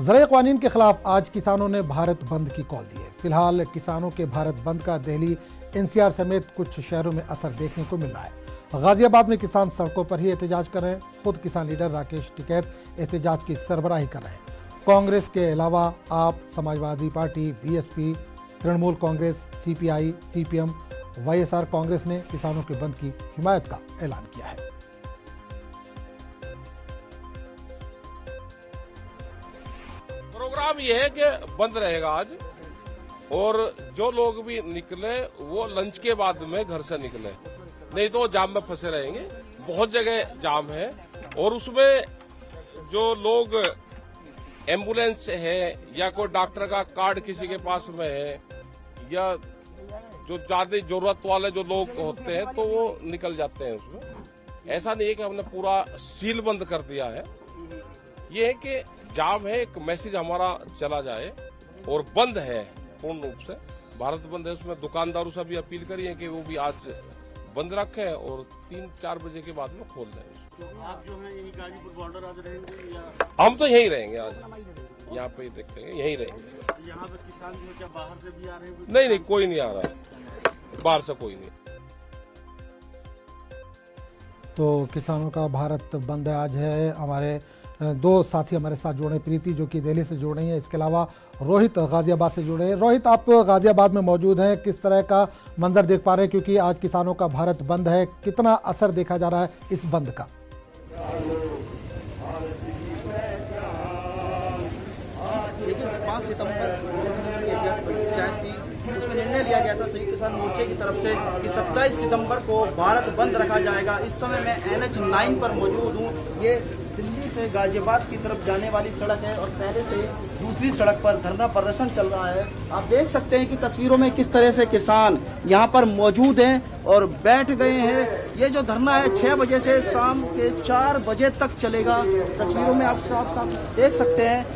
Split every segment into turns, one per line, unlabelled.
ज़राए क़वानीन के खिलाफ आज किसानों ने भारत बंद की कॉल दी है। फिलहाल किसानों के भारत बंद का दिल्ली एनसीआर समेत कुछ शहरों में असर देखने को मिल रहा है। गाजियाबाद में किसान सड़कों पर ही एहतजाज कर रहे हैं। खुद किसान लीडर राकेश टिकैत एहतजाज की सरबराही कर रहे हैं। कांग्रेस के अलावा आप, Samajwadi party, BSP, Trinamool Congress, CPI, CPM, YSR Congress ने किसानों के बंद की हिमायत का ऐलान किया है।
प्रोग्राम ये है कि बंद रहेगा आज, और जो लोग भी निकले वो लंच के बाद में घर से निकले, नहीं तो जाम में फंसे रहेंगे। बहुत जगह जाम है, और उसमें जो लोग एम्बुलेंस है या कोई डॉक्टर का कार्ड किसी के पास में है या जो ज्यादा जरूरत वाले जो लोग होते हैं तो वो निकल जाते हैं उसमें। ऐसा नहीं है कि हमने पूरा सील बंद कर दिया है। ये है कि जाम है, एक मैसेज हमारा चला जाए, और बंद है पूर्ण रूप से, भारत बंद है। उसमें दुकानदारों से भी अपील करी है कि वो भी आज बंद रखें और 3-4 बजे के बाद में खोल दें।
तो आप जो है यही गाजीपुर बॉर्डर आज रहेंगे या?
हम तो यहीं रहेंगे आज, यहाँ पे ही देखेंगे, यहीं रहेंगे।
यहाँ पे किसान जो क्या बाहर से भी आ रहे हैं?
नहीं, कोई नहीं आ रहा है, बाहर से कोई नहीं।
तो किसानों का भारत बंद आज है। हमारे दो साथी हमारे साथ जुड़े, प्रीति जो कि दिल्ली से जुड़ रही हैं, इसके अलावा रोहित गाजियाबाद से जुड़े हैं। रोहित, आप गाजियाबाद में मौजूद हैं, किस तरह का मंजर देख पा रहे हैं, क्योंकि आज किसानों का भारत बंद है, कितना असर देखा जा रहा है इस बंद का?
देखिए, 5 सितंबर पंचायत थी, उसमें निर्णय लिया गया था संयुक्त किसान मोर्चे की तरफ से कि 27 सितंबर को भारत बंद रखा जाएगा। इस समय मैं NH9 पर मौजूद हूँ। ये दिल्ली से गाजियाबाद की तरफ जाने वाली सड़क है, और पहले से दूसरी सड़क पर धरना प्रदर्शन चल रहा है। आप देख सकते हैं कि तस्वीरों में किस तरह से किसान यहाँ पर मौजूद हैं और बैठ गए हैं। ये जो धरना है 6 बजे से शाम के 4 बजे तक चलेगा। तस्वीरों में आप साफ देख सकते हैं।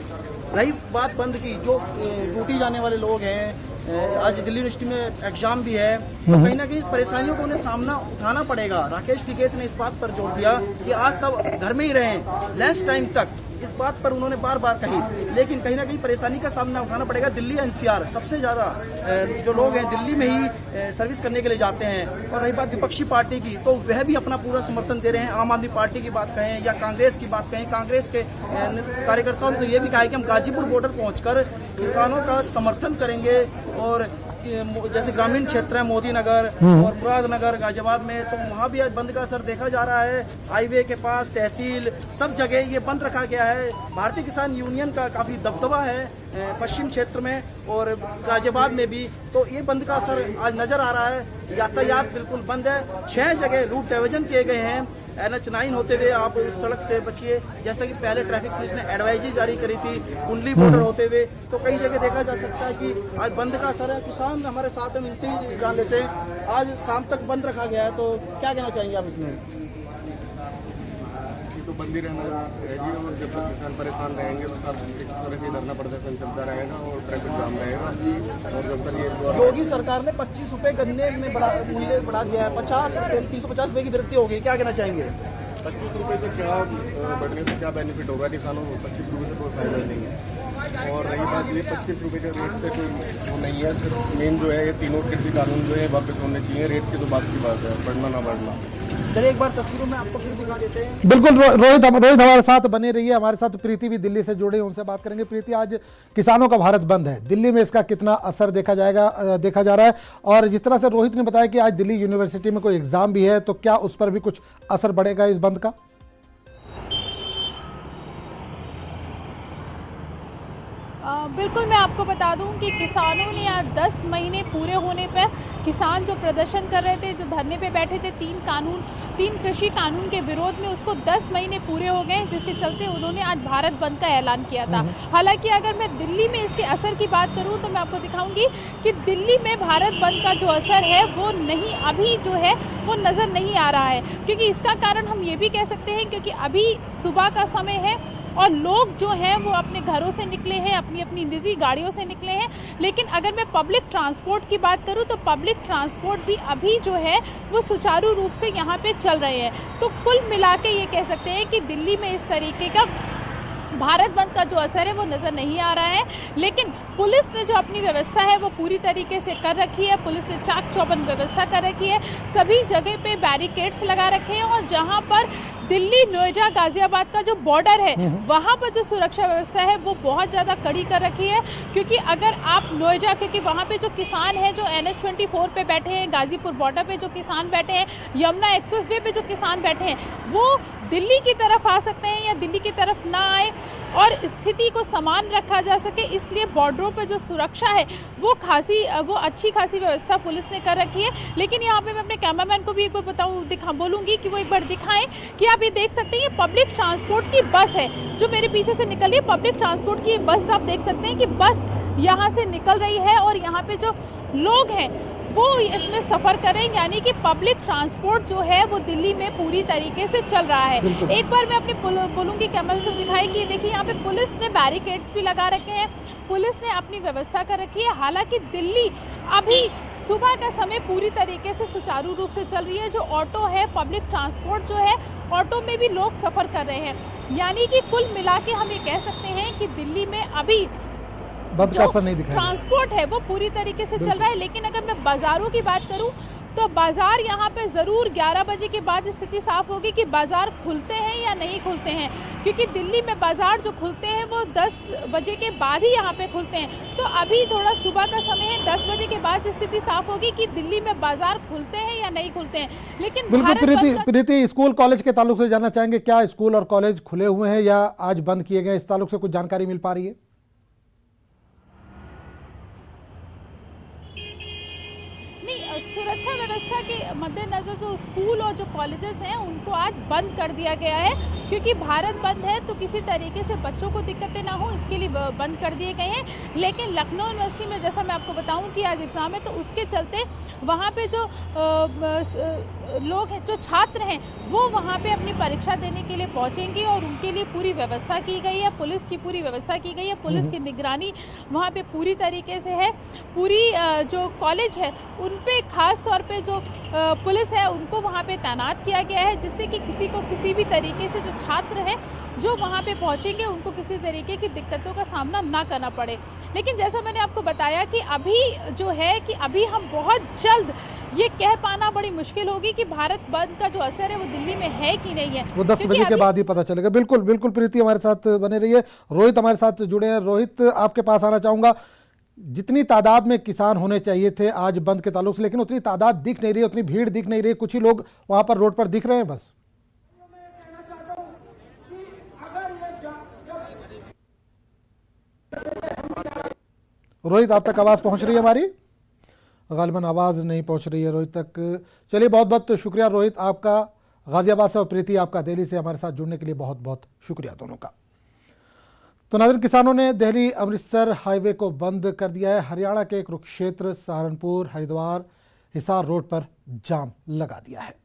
रही बात बंद की, जो ड्यूटी जाने वाले लोग हैं, आज दिल्ली यूनिवर्सिटी में एग्जाम भी है, तो कहीं ना कहीं परेशानियों को उन्हें सामना उठाना पड़ेगा। राकेश टिकैत ने इस बात पर जोर दिया कि आज सब घर में ही रहें लंच टाइम तक, इस बात पर उन्होंने बार बार कही। लेकिन कहीं ना कहीं परेशानी का सामना उठाना पड़ेगा। दिल्ली एनसीआर सबसे ज्यादा जो लोग हैं दिल्ली में ही सर्विस करने के लिए जाते हैं। और रही बात विपक्षी पार्टी की, तो वह भी अपना पूरा समर्थन दे रहे हैं। आम आदमी पार्टी की बात कहें या कांग्रेस की बात कहें, कांग्रेस के कार्यकर्ताओं ने तो ये भी कहा है कि हम गाजीपुर बॉर्डर पहुंचकर किसानों का समर्थन करेंगे। और जैसे ग्रामीण क्षेत्र है मोदी नगर और मुरादनगर गाजियाबाद में, तो वहाँ भी आज बंद का असर देखा जा रहा है। हाईवे के पास, तहसील, सब जगह ये बंद रखा गया है। भारतीय किसान यूनियन का काफी दबदबा है पश्चिम क्षेत्र में और गाजियाबाद में भी, तो ये बंद का असर आज नजर आ रहा है। यातायात बिल्कुल बंद है। 6 जगह रूट डाइवर्जन किए गए हैं। NH9 होते हुए आप उस सड़क से बचिए, जैसा कि पहले ट्रैफिक पुलिस ने एडवाइजरी जारी करी थी। कुंडली बॉर्डर होते हुए तो कई जगह देखा जा सकता है कि आज बंद का असर है। किसान हमारे साथ हैं, इनसे ही जान लेते हैं। आज शाम तक बंद रखा गया है, तो क्या कहना चाहेंगे आप इसमें?
तो बंदी रहना रहेगी, और जब तक किसान परेशान रहेंगे तो सब इस तरह से धरना प्रदर्शन चलता रहेगा और ट्रैफिक जाम रहेगा। और जब तक ये
योगी सरकार ने 25 रुपए गन्ने में मूल्य बढ़ा दिया है, 350 रुपए की वृद्धि होगी, क्या कहना चाहेंगे?
25 रुपये से क्या बढ़ने से क्या बेनिफिट होगा किसानों को? 25 रुपये से कोई फायदा ही नहीं है। और रही बात ये 25 रुपये के रेट से कोई वो नहीं है। सिर्फ मेन जो है ये तीनों कृषि कानून जो है वापस होने चाहिए। रेट की तो बात की बात है, बढ़ना ना बढ़ना।
चलिए एक बार तस्वीरों में आपको फिर दिखा देते हैं।
बिल्कुल रोहित हमारे साथ बने रहिए। हमारे साथ प्रीति भी दिल्ली से जुड़े, उनसे बात करेंगे। प्रीति, आज किसानों का भारत बंद है, दिल्ली में इसका कितना असर देखा जा रहा है? और जिस तरह से रोहित ने बताया कि आज दिल्ली यूनिवर्सिटी में कोई एग्जाम भी है, तो क्या उस पर भी कुछ असर पड़ेगा इस बंद का?
बिल्कुल, मैं आपको बता दूं कि किसानों ने आज 10 महीने पूरे होने पर किसान जो प्रदर्शन कर रहे थे, जो धरने पे बैठे थे 3 कृषि कानून के विरोध में, उसको 10 महीने पूरे हो गए, जिसके चलते उन्होंने आज भारत बंद का ऐलान किया था। हालांकि अगर मैं दिल्ली में इसके असर की बात करूं तो मैं आपको दिखाऊंगी कि दिल्ली में भारत बंद का जो असर है वो नहीं, अभी जो है वो नज़र नहीं आ रहा है। क्योंकि इसका कारण हम ये भी कह सकते हैं क्योंकि अभी सुबह का समय है और लोग जो हैं वो अपने घरों से निकले हैं, अपनी अपनी निजी गाड़ियों से निकले हैं। लेकिन अगर मैं पब्लिक ट्रांसपोर्ट की बात करूं तो पब्लिक ट्रांसपोर्ट भी अभी जो है वो सुचारू रूप से यहाँ पे चल रहे हैं। तो कुल मिला के ये कह सकते हैं कि दिल्ली में इस तरीके का भारत बंद का जो असर है वो नज़र नहीं आ रहा है। लेकिन पुलिस ने जो अपनी व्यवस्था है वो पूरी तरीके से कर रखी है। पुलिस ने चाक चौबंद व्यवस्था कर रखी है, सभी जगह पे बैरिकेड्स लगा रखे हैं और जहां पर दिल्ली, नोएडा, गाजियाबाद का जो बॉर्डर है वहां पर जो सुरक्षा व्यवस्था है वो बहुत ज़्यादा कड़ी कर रखी है। क्योंकि अगर आप नोएडा, क्योंकि वहां पे जो किसान हैं जो NH-24 पे बैठे हैं, गाजीपुर बॉर्डर पे जो किसान बैठे हैं, यमुना एक्सप्रेसवे पे जो किसान बैठे हैं, वो दिल्ली की तरफ आ सकते हैं या दिल्ली की तरफ ना आए और स्थिति को समान रखा जा सके, इसलिए बॉर्डरों पे जो सुरक्षा है वो अच्छी खासी व्यवस्था पुलिस ने कर रखी है। लेकिन यहाँ पे मैं अपने कैमरामैन को भी एक बार बोलूँगी कि वो एक बार दिखाएं कि आप ये देख सकते हैं ये पब्लिक ट्रांसपोर्ट की बस है जो मेरे पीछे से निकल रही है। पब्लिक ट्रांसपोर्ट की बस आप देख सकते हैं कि बस यहाँ से निकल रही है और यहाँ पे जो लोग हैं वो इसमें सफर करें, यानी कि पब्लिक ट्रांसपोर्ट जो है वो दिल्ली में पूरी तरीके से चल रहा है। एक बार मैं अपने बोलूँगी कैमरे से दिखाई कि देखिए यहाँ पे पुलिस ने बैरिकेड्स भी लगा रखे हैं, पुलिस ने अपनी व्यवस्था कर रखी है। हालांकि दिल्ली अभी सुबह का समय पूरी तरीके से सुचारू रूप से चल रही है। जो ऑटो है, पब्लिक ट्रांसपोर्ट जो है, ऑटो में भी लोग सफर कर रहे हैं, यानी कि कुल मिला के हम ये कह सकते हैं कि दिल्ली में अभी
बंद का असर नहीं दिखाई
ट्रांसपोर्ट है वो पूरी तरीके से चल रहा है। लेकिन अगर मैं बाजारों की बात करूं तो बाजार यहाँ पे ज़रूर 11 बजे के बाद स्थिति साफ होगी कि बाजार खुलते हैं या नहीं खुलते हैं, क्योंकि दिल्ली में बाजार जो खुलते हैं वो 10 बजे के बाद ही यहाँ पे खुलते हैं। तो अभी थोड़ा सुबह का समय है, 10 बजे के बाद स्थिति साफ होगी कि दिल्ली में बाजार खुलते हैं या नहीं खुलते हैं। लेकिन
बिल्कुल प्रीति, स्कूल कॉलेज के ताल्लुक से जानना चाहेंगे, क्या स्कूल और कॉलेज खुले हुए हैं या आज बंद किए गए, इस ताल्लुक से कुछ जानकारी मिल पा रही है?
सुरक्षा व्यवस्था के मद्देनजर जो स्कूल और जो कॉलेजेस हैं उनको आज बंद कर दिया गया है, क्योंकि भारत बंद है तो किसी तरीके से बच्चों को दिक्कतें ना हो इसके लिए बंद कर दिए गए हैं। लेकिन लखनऊ यूनिवर्सिटी में जैसा मैं आपको बताऊं कि आज एग्ज़ाम है, तो उसके चलते वहाँ पे जो लोग हैं, जो छात्र हैं, वो वहाँ पे अपनी परीक्षा देने के लिए पहुँचेंगे और उनके लिए पूरी व्यवस्था की गई है, पुलिस की पूरी व्यवस्था की गई है, पुलिस की निगरानी वहाँ पे पूरी तरीके से है। पूरी जो कॉलेज है उन पे खास तौर पे जो पुलिस है उनको वहाँ पे तैनात किया गया है, जिससे कि किसी को किसी भी तरीके से जो छात्र हैं जो वहाँ पे पहुँचेंगे उनको किसी तरीके की दिक्कतों का सामना ना करना पड़े। लेकिन जैसा मैंने आपको बताया कि अभी जो है कि अभी हम बहुत जल्द ये कह पाना बड़ी मुश्किल होगी कि भारत बंद का जो असर है वो दिल्ली में है कि नहीं है,
वो 10 बजे के बाद ही पता चलेगा। बिल्कुल बिल्कुल प्रीति हमारे साथ बने रहिए। रोहित हमारे साथ जुड़े हैं। रोहित, आपके पास आना चाहूंगा, जितनी तादाद में किसान होने चाहिए थे आज बंद के ताल्लुक से, लेकिन उतनी तादाद दिख नहीं रही, उतनी भीड़ दिख नहीं रही, कुछ ही लोग वहां पर रोड पर दिख रहे हैं बस। रोहित, आप तक आवाज पहुंच रही है हमारी? गालिबन आवाज नहीं पहुंच रही है रोहित तक। चलिए, बहुत बहुत शुक्रिया रोहित आपका गाजियाबाद से, और प्रीति आपका दिल्ली से हमारे साथ जुड़ने के लिए बहुत बहुत शुक्रिया दोनों का। तो नाज़रीन, किसानों ने दिल्ली अमृतसर हाईवे को बंद कर दिया है। हरियाणा के कुरुक्षेत्र, सहारनपुर, हरिद्वार, हिसार रोड पर जाम लगा दिया है।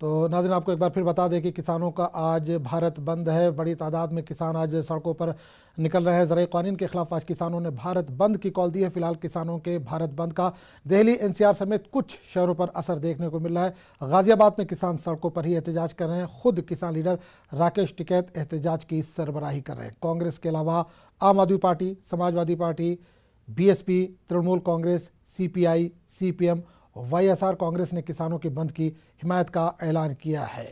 तो नाज़रीन, आपको एक बार फिर बता दें कि किसानों का आज भारत बंद है। बड़ी तादाद में किसान आज सड़कों पर निकल रहे हैं। ज़राए क़ानून के खिलाफ आज किसानों ने भारत बंद की कॉल दी है। फिलहाल किसानों के भारत बंद का दिल्ली, NCR समेत कुछ शहरों पर असर देखने को मिल रहा है। गाजियाबाद में किसान सड़कों पर ही एहतजाज कर रहे हैं। खुद किसान लीडर राकेश टिकैत एहतजाज की सरबराही कर रहे हैं। कांग्रेस के अलावा आम आदमी party, Samajwadi party, BSP, Trinamool Congress, CPI, CPM, YSR Congress ने किसानों के बंद की हिमायत का ऐलान किया है।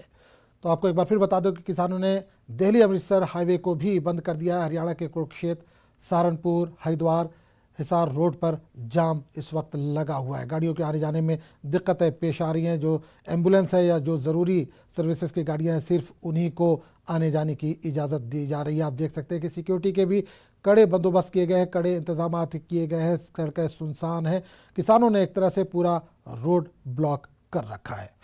तो आपको एक बार फिर बता दो कि किसानों ने दिल्ली अमृतसर हाईवे को भी बंद कर दिया है। हरियाणा के कुरुक्षेत्र, सहारनपुर, हरिद्वार, हिसार रोड पर जाम इस वक्त लगा हुआ है। गाड़ियों के आने जाने में दिक्कतें पेश आ रही हैं। जो एम्बुलेंस है या जो ज़रूरी सर्विसेज की गाड़ियां हैं, सिर्फ उन्हीं को आने जाने की इजाज़त दी जा रही है। आप देख सकते हैं कि सिक्योरिटी के भी कड़े बंदोबस्त किए गए हैं, कड़े इंतजाम किए गए हैं। सड़कें सुनसान हैं। किसानों ने एक तरह से पूरा रोड ब्लॉक कर रखा है।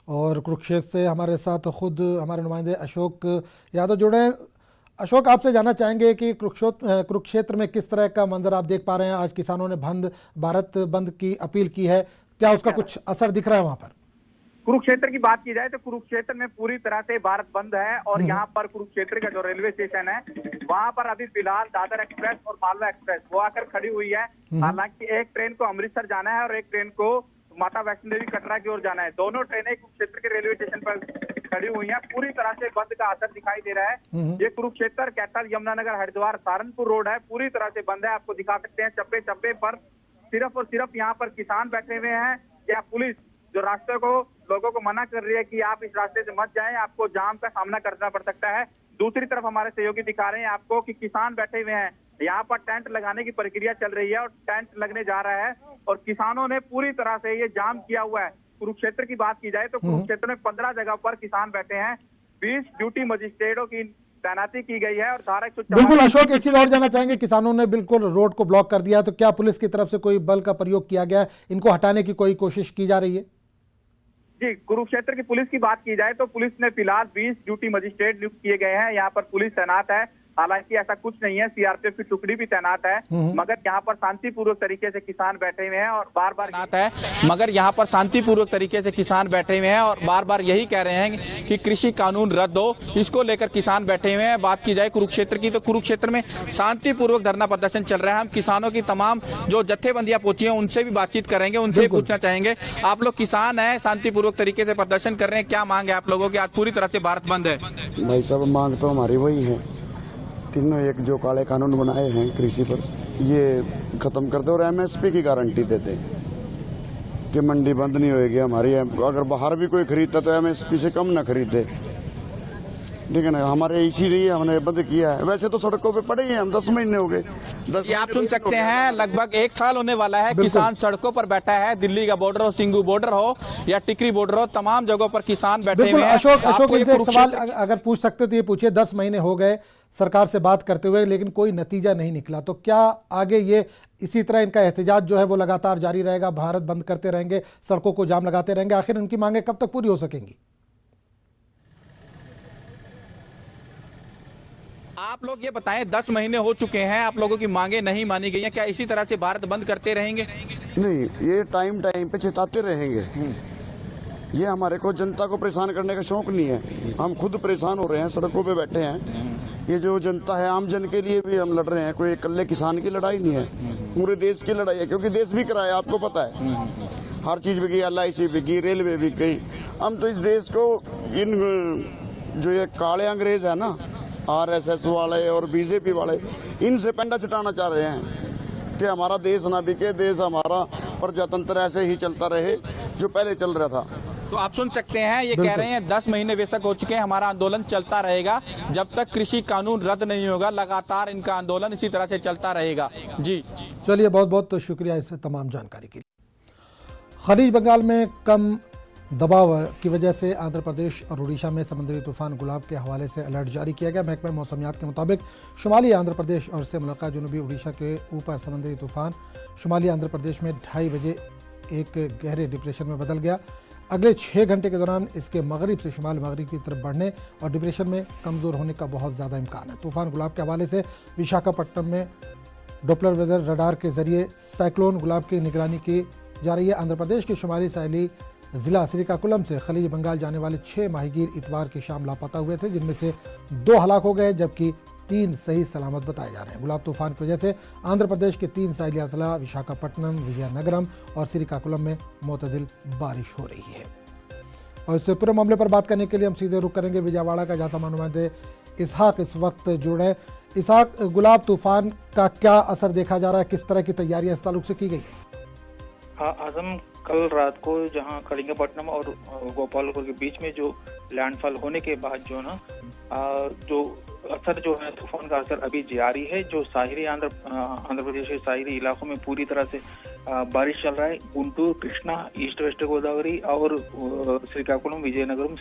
और कुरुक्षेत्र से हमारे साथ खुद हमारे नुमाइंदे अशोक यादव जुड़े हैं। अशोक, आपसे जानना चाहेंगे कि कुरुक्षेत्र में किस तरह का मंजर आप देख पा रहे हैं। आज किसानों ने भारत बंद की अपील की है, क्या उसका कुछ असर दिख रहा है वहां पर?
कुरुक्षेत्र की बात की जाए तो कुरुक्षेत्र में पूरी तरह से भारत बंद है और यहाँ पर कुरुक्षेत्र का जो रेलवे स्टेशन है वहाँ पर अभी फिलहाल दादर एक्सप्रेस और मालवा एक्सप्रेस वो आकर खड़ी हुई है। हालांकि एक ट्रेन को अमृतसर जाना है और एक ट्रेन को माता वैष्णो देवी कटरा की ओर जाना है। दोनों ट्रेनें कुरुक्षेत्र के रेलवे स्टेशन पर खड़ी हुई हैं। पूरी तरह से बंद का असर दिखाई दे रहा है। ये कुरुक्षेत्र, कैथल, यमुनानगर, हरिद्वार, सहारनपुर रोड है, पूरी तरह से बंद है। आपको दिखा सकते हैं चप्पे चप्पे पर सिर्फ और सिर्फ यहाँ पर किसान बैठे हुए हैं या पुलिस जो रास्ते को लोगों को मना कर रही है कि आप इस रास्ते से मत जाएं, आपको जाम का सामना करना पड़ सकता है। दूसरी तरफ हमारे सहयोगी दिखा रहे हैं आपको कि किसान बैठे हुए हैं। यहाँ पर टेंट लगाने की प्रक्रिया चल रही है और टेंट लगने जा रहा है और किसानों ने पूरी तरह से ये जाम किया हुआ है। कुरुक्षेत्र की बात की जाए तो कुरुक्षेत्र में 15 जगह पर किसान बैठे हैं। 20 ड्यूटी मजिस्ट्रेटों की तैनाती की गई है और धारा 144।
बिल्कुल अशोक, एक चीज और जानना चाहेंगे, किसानों ने बिल्कुल रोड को ब्लॉक कर दिया, तो क्या पुलिस की तरफ से कोई बल का प्रयोग किया गया है? इनको हटाने की कोई कोशिश की जा रही है?
जी, कुरुक्षेत्र की पुलिस की बात की जाए तो पुलिस ने फिलहाल 20 ड्यूटी मजिस्ट्रेट नियुक्त किए गए हैं। यहाँ पर पुलिस तैनात है। हालांकि ऐसा कुछ नहीं है, सीआरपीएफ की टुकड़ी भी तैनात है, मगर यहाँ पर शांतिपूर्वक तरीके से किसान बैठे हुए हैं और बार बार
यही कह रहे हैं कि कृषि कानून रद्द हो, इसको लेकर किसान बैठे हुए हैं। बात की जाए कुरुक्षेत्र की तो कुरुक्षेत्र में शांतिपूर्वक धरना प्रदर्शन चल रहा है। हम किसानों की तमाम जो जत्थेबंदियां पहुंची हैं उनसे भी बातचीत करेंगे, उनसे भी पूछना चाहेंगे, आप लोग किसान हैं, शांतिपूर्वक तरीके से प्रदर्शन कर रहे हैं, क्या मांग है आप लोगों की? आज पूरी तरह से भारत बंद है।
भाई साहब, मांग तो हमारी वही है, तीनों एक जो काले कानून बनाए हैं कृषि पर, ये खत्म कर दे और एमएसपी की गारंटी दे दे कि मंडी बंद नहीं होएगी हमारी। अगर बाहर भी कोई खरीदता तो एमएसपी से कम ना खरीदे, ठीक है ना। हमारे इसीलिए हमने बंद किया है। वैसे तो सड़कों पे पड़े ही हैं हम, 10 महीने हो गए।
आप सुन सकते हैं, लगभग 1 साल होने वाला है किसान सड़कों पर बैठा है। दिल्ली का बॉर्डर हो, सिंगू बॉर्डर हो या टिकरी बॉर्डर हो, तमाम जगहों पर किसान बैठे हुए हैं।
अशोक इनसे एक सवाल अगर पूछ सकते तो ये पूछिए, 10 महीने हो गए सरकार से बात करते हुए लेकिन कोई नतीजा नहीं निकला, तो क्या आगे ये इसी तरह इनका एहतजाज जो है वो लगातार जारी रहेगा? भारत बंद करते रहेंगे, सड़कों को जाम लगाते रहेंगे? आखिर उनकी मांगे कब तक पूरी हो सकेंगी?
आप लोग ये बताएं, 10 महीने हो चुके हैं, आप लोगों की मांगे नहीं मानी गई हैं, क्या इसी तरह से भारत बंद करते रहेंगे?
नहीं, ये टाइम पे चिताते रहेंगे। ये हमारे को जनता को परेशान करने का शौक नहीं है। हम खुद परेशान हो रहे हैं, सड़कों पे बैठे हैं। ये जो जनता है, आम जन के लिए भी हम लड़ रहे हैं। कोई इकल्ले किसान की लड़ाई नहीं है, पूरे देश की लड़ाई है, क्योंकि देश भी कराया, आपको पता है। हर चीज बिकी, LIC बिकी, रेलवे बिक गई। हम तो इस देश को इन जो ये काले अंग्रेज है ना, RSS वाले और BJP वाले, इनसे पेंडा छुटाना चाह रहे हैं कि हमारा देश ना बिके, देश हमारा प्रजातंत्र ऐसे ही चलता रहे जो पहले चल रहा था।
तो आप सुन सकते हैं, ये कह रहे हैं 10 महीने बेशक हो चुके हैं, हमारा आंदोलन चलता रहेगा जब तक कृषि कानून रद्द नहीं होगा। लगातार इनका आंदोलन इसी तरह से चलता रहेगा। जी
चलिए, बहुत बहुत शुक्रिया इस तमाम जानकारी के लिए। खलीज बंगाल में कम दबाव की वजह से आंध्र प्रदेश और उड़ीसा में समुद्री तूफान गुलाब के हवाले से अलर्ट जारी किया गया। महकमा मौसमियात के मुताबिक शुमाली आंध्र प्रदेश और से मुल्का जनूबी उड़ीसा के ऊपर समुद्री तूफान शुमाली आंध्र प्रदेश में 2:30 बजे एक गहरे डिप्रेशन में बदल गया। अगले 6 घंटे के दौरान इसके मगरिब से शुमाल मगरिब की तरफ बढ़ने और डिप्रेशन में कमज़ोर होने का बहुत ज़्यादा इम्कान है। तूफान गुलाब के हवाले से विशाखापट्टनम में डॉप्लर वेदर रडार के जरिए साइक्लोन गुलाब की निगरानी की जा रही है। आंध्र प्रदेश के शुमाली साहली जिला श्रीकाकुलम से खलीज बंगाल जाने वाले 6 माहीगीर इतवार की शाम लापता हुए थे, जिनमें से 2 हलाक हो गए जबकि 3 सही सलामत बताए जा रहे हैं। गुलाब तूफान की वजह से आंध्र प्रदेश के 3 साहिली अजला विशाखापट्टनम, विजयनगरम और श्रीकाकुलम में मुतदिल बारिश हो रही है। और इस पूरे मामले पर बात करने के लिए हम सीधे रुख करेंगे विजयवाड़ा का, जहाँ से नुमाइंदे इसहाक इस वक्त जुड़ रहे। इसहाक, गुलाब तूफान का क्या असर देखा जा रहा है, किस तरह की तैयारियां इस ताल्लुक से की गई?
हाँ आजम, कल रात को जहाँ कलिंगपट्टनम और गोपालपुर के बीच में जो लैंडफॉल होने के बाद जो ना जो असर जो है तूफान का असर अभी जारी है। जो साहिली आंध्र प्रदेश के साहिली इलाकों में पूरी तरह से बारिश चल रहा है। गुंटूर, कृष्णा, ईस्ट वेस्ट गोदावरी और श्रीकाकुलम, विजयनगरम,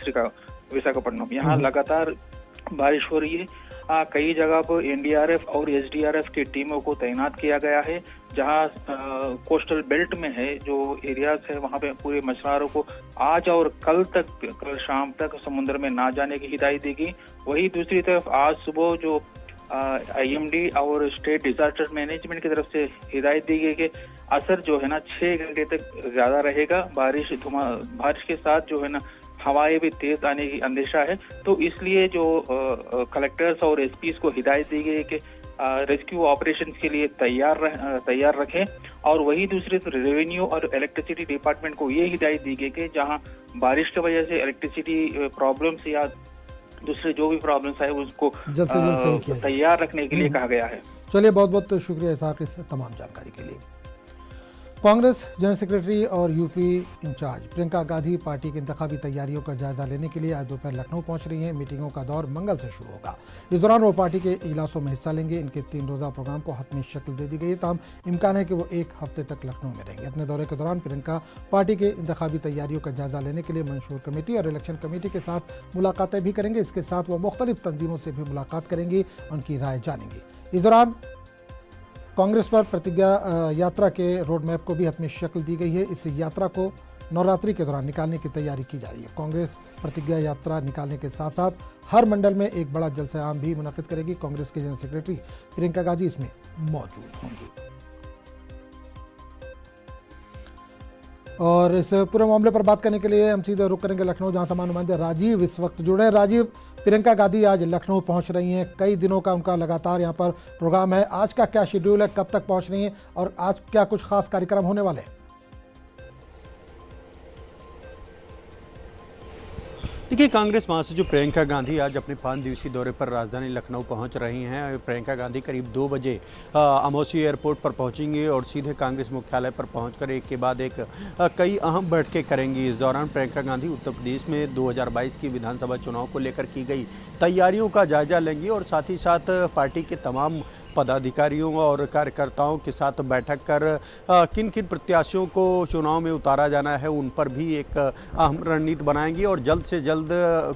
विशाखापट्टनम, यहाँ लगातार बारिश हो रही है। कई जगह पर NDRF और SDRF की टीमों को तैनात किया गया है। जहां कोस्टल बेल्ट में है जो एरियाज है, वहां पे पूरे मछुआरों को आज और कल शाम तक समुद्र में ना जाने की हिदायत दी गई। वही दूसरी तरफ आज सुबह जो IMD और स्टेट डिजास्टर मैनेजमेंट की तरफ से हिदायत दी गई कि असर जो है ना 6 घंटे तक ज्यादा रहेगा। बारिश के साथ जो है ना हवाएं भी तेज आने की अंदेशा है। तो इसलिए जो कलेक्टर्स और एसपीज को हिदायत दी गई है कि रेस्क्यू ऑपरेशन के लिए तैयार रखें। और वही दूसरी रेवेन्यू और इलेक्ट्रिसिटी डिपार्टमेंट को ये हिदायत दी गई कि जहां बारिश की वजह से इलेक्ट्रिसिटी प्रॉब्लम्स या दूसरे जो भी प्रॉब्लम्स है उसको
जल्द से जल्द सही किया जाए।
तैयार रखने के लिए कहा गया है।
चलिए, बहुत बहुत शुक्रिया इसहाक इस तमाम जानकारी के लिए। कांग्रेस जनरल सेक्रेटरी और UP incharge Priyanka Gandhi party की इंतखाबी तैयारियों का जायजा लेने के लिए आज दोपहर लखनऊ पहुंच रही हैं। मीटिंगों का दौर मंगल से शुरू होगा। इस दौरान वो पार्टी के इजलासों में हिस्सा लेंगे। इनके 3 रोजा प्रोग्राम को हतमी शक्ल दे दी गई है। ताहम इम्कान है कि वो 1 हफ्ते तक लखनऊ में रहेंगे। अपने दौरे के दौरान प्रियंका पार्टी के इंतखाबी तैयारियों का जायजा लेने के लिए मंशूर कमेटी और इलेक्शन कमेटी के साथ मुलाकातें भी करेंगे। इसके साथ वो मुख्तलिफ तंजीमों से भी मुलाकात करेंगी, उनकी राय जानेंगी। इस दौरान कांग्रेस पर प्रतिज्ञा यात्रा के रोड मैप को भी हतमी शक्ल दी गई है। इस यात्रा को नवरात्रि के दौरान निकालने की तैयारी की जा रही है। कांग्रेस प्रतिज्ञा यात्रा निकालने के साथ साथ हर मंडल में एक बड़ा जलसा आम भी मुनक्किद करेगी। कांग्रेस के जनरल सेक्रेटरी प्रियंका गांधी इसमें मौजूद होंगी। और इस पूरे मामले पर बात करने के लिए हम सीधे रुक करेंगे लखनऊ, जहां हमारे नुमाइंदे राजीव इस वक्त जुड़े हैं। राजीव, प्रियंका गांधी आज लखनऊ पहुंच रही हैं। कई दिनों का उनका लगातार यहां पर प्रोग्राम है। आज का क्या शेड्यूल है, कब तक पहुंच रही हैं और आज क्या कुछ खास कार्यक्रम होने वाले हैं?
देखिए, कांग्रेस महासचिव प्रियंका गांधी आज अपने 5 दिवसीय दौरे पर राजधानी लखनऊ पहुंच रही हैं। प्रियंका गांधी करीब 2 बजे अमौसी एयरपोर्ट पर पहुंचेंगी और सीधे कांग्रेस मुख्यालय पर पहुंचकर एक के बाद एक कई अहम बैठकें करेंगी। इस दौरान प्रियंका गांधी उत्तर प्रदेश में 2022 की विधानसभा चुनाव को लेकर की गई तैयारियों का जायजा लेंगी और साथ ही साथ पार्टी के तमाम पदाधिकारियों और कार्यकर्ताओं के साथ बैठक कर किन किन प्रत्याशियों को चुनाव में उतारा जाना है उन पर भी एक अहम रणनीति बनाएंगी और जल्द से जल्द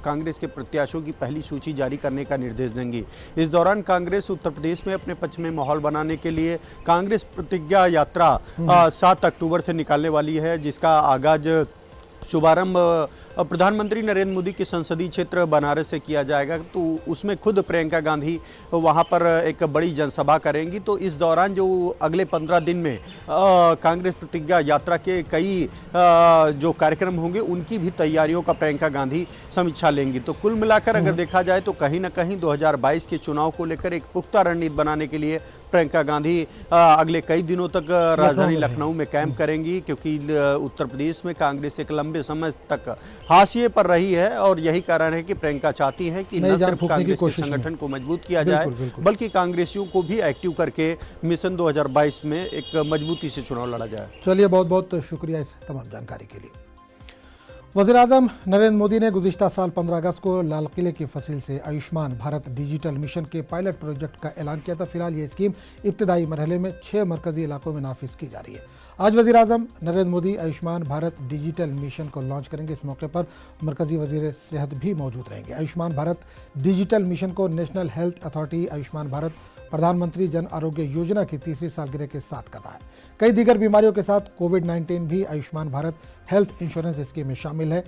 कांग्रेस के प्रत्याशियों की पहली सूची जारी करने का निर्देश देंगी। इस दौरान कांग्रेस उत्तर प्रदेश में अपने पक्ष में माहौल बनाने के लिए कांग्रेस प्रतिज्ञा यात्रा 7 अक्टूबर से निकालने वाली है, जिसका आगाज शुभारंभ प्रधानमंत्री नरेंद्र मोदी के संसदीय क्षेत्र बनारस से किया जाएगा। तो उसमें खुद प्रियंका गांधी वहां पर एक बड़ी जनसभा करेंगी। तो इस दौरान जो अगले 15 दिन में कांग्रेस प्रतिज्ञा यात्रा के कई जो कार्यक्रम होंगे उनकी भी तैयारियों का प्रियंका गांधी समीक्षा लेंगी। तो कुल मिलाकर अगर देखा जाए तो कहीं ना कहीं 2022 के चुनाव को लेकर एक पुख्ता रणनीति बनाने के लिए प्रियंका गांधी अगले कई दिनों तक राजधानी लखनऊ में कैंप करेंगी, क्योंकि उत्तर प्रदेश में कांग्रेस एक लंबे समय तक हाशिए पर रही है और यही कारण है कि प्रियंका चाहती है कि न सिर्फ कांग्रेस के संगठन को मजबूत किया जाए बल्कि कांग्रेसियों को भी एक्टिव करके मिशन 2022 में एक मजबूती से चुनाव लड़ा जाए।
चलिए, बहुत बहुत शुक्रिया इस तमाम जानकारी के लिए। वज़ीर-ए-आज़म नरेंद्र मोदी ने गुज़िश्ता साल 15 अगस्त को लाल किले की फसील से आयुष्मान भारत डिजिटल मिशन के पायलट प्रोजेक्ट का ऐलान किया था। फिलहाल ये स्कीम इब्तदाई मरहले में 6 मरकजी इलाकों में नाफिज की जा रही है। आज वज़ीर-ए-आज़म नरेंद्र मोदी आयुष्मान भारत डिजिटल मिशन को लॉन्च करेंगे। इस मौके पर मरकजी वज़ीर सेहत भी मौजूद रहेंगे। आयुष्मान भारत डिजिटल मिशन को national health authority Ayushman Bharat प्रधानमंत्री जन आरोग्य योजना की 3री सालगिरह के साथ कर रहा है। कई दीगर बीमारियों के साथ कोविड-19 भी Ayushman Bharat health insurance scheme में शामिल है।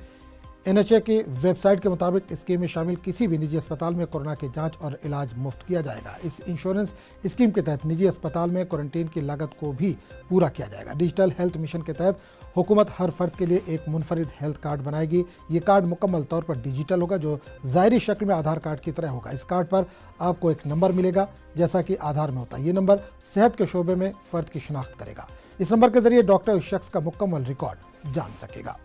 NHA की वेबसाइट के मुताबिक स्कीम में शामिल किसी भी निजी अस्पताल में कोरोना की जांच और इलाज मुफ्त किया जाएगा। इस इंश्योरेंस स्कीम के तहत निजी अस्पताल में क्वारंटीन की लागत को भी पूरा किया जाएगा। डिजिटल हेल्थ मिशन के तहत हुकूमत हर फर्द के लिए एक मुनफरिद हेल्थ कार्ड बनाएगी। ये कार्ड मुकम्मल तौर पर डिजिटल होगा, जो ज़ाहिरी शक्ल में आधार कार्ड की तरह होगा। इस कार्ड पर आपको एक नंबर मिलेगा, जैसा कि आधार में होता है। ये नंबर सेहत के शोबे में फ़र्द की शिनाख्त करेगा। इस नंबर के जरिए डॉक्टर उस शख्स का मुकम्मल रिकॉर्ड जान सकेगा।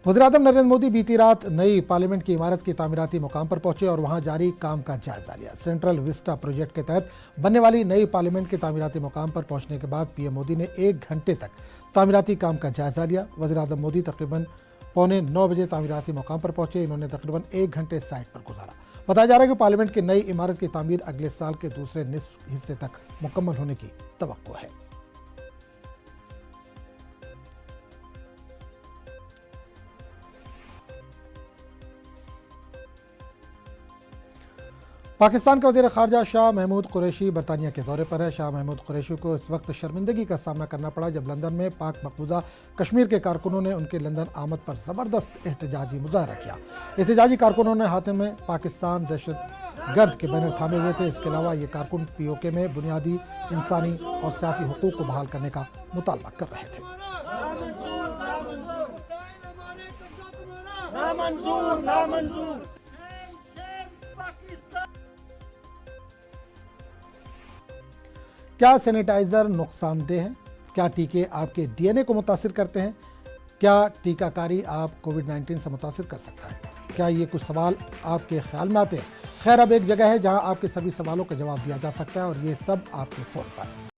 वज़ीर-ए-आज़म नरेंद्र मोदी बीती रात नई पार्लियामेंट की इमारत की तामीराती मुकाम पर पहुंचे और वहां जारी काम का जायजा लिया। सेंट्रल विस्टा प्रोजेक्ट के तहत बनने वाली नई पार्लियामेंट के तामीराती मुकाम पर पहुंचने के बाद पीएम मोदी ने 1 घंटे तक तामीराती काम का जायजा लिया। वज़ीर-ए-आज़म मोदी तकरीबन 8:45 बजे तामीराती मुकाम पर पहुंचे। इन्होंने तकरीबन 1 घंटे साइट पर गुजारा। बताया जा रहा है कि पार्लियामेंट की नई इमारत की तामीर अगले साल के दूसरे निसफ हिस्से तक मुकम्मल होने की तवक्को है। पाकिस्तान के वज़ीर ख़ारजा शाह महमूद कुरैशी बरतानिया के दौरे पर है। शाह महमूद कुरैशी को इस वक्त शर्मिंदगी का सामना करना पड़ा जब लंदन में पाक मकबूजा कश्मीर के कारकुनों ने उनके लंदन आमद पर ज़बरदस्त एहतजाजी मुजाहरा किया। एहतजाजी कारकुनों ने हाथ में पाकिस्तान दहशतगर्द के बैनर थामे हुए थे। इसके अलावा ये कारकुन POK में बुनियादी इंसानी और सियासी हुकूक को बहाल करने का मुतालबा कर रहे थे। क्या सैनिटाइजर नुकसानदेह है? क्या टीके आपके DNA को मुतासिर करते हैं? क्या टीकाकारी आप कोविड-19 से मुतासिर कर सकता है? क्या ये कुछ सवाल आपके ख्याल में आते हैं? खैर, अब एक जगह है जहां आपके सभी सवालों का जवाब दिया जा सकता है और ये सब आपके फ़ोन पर।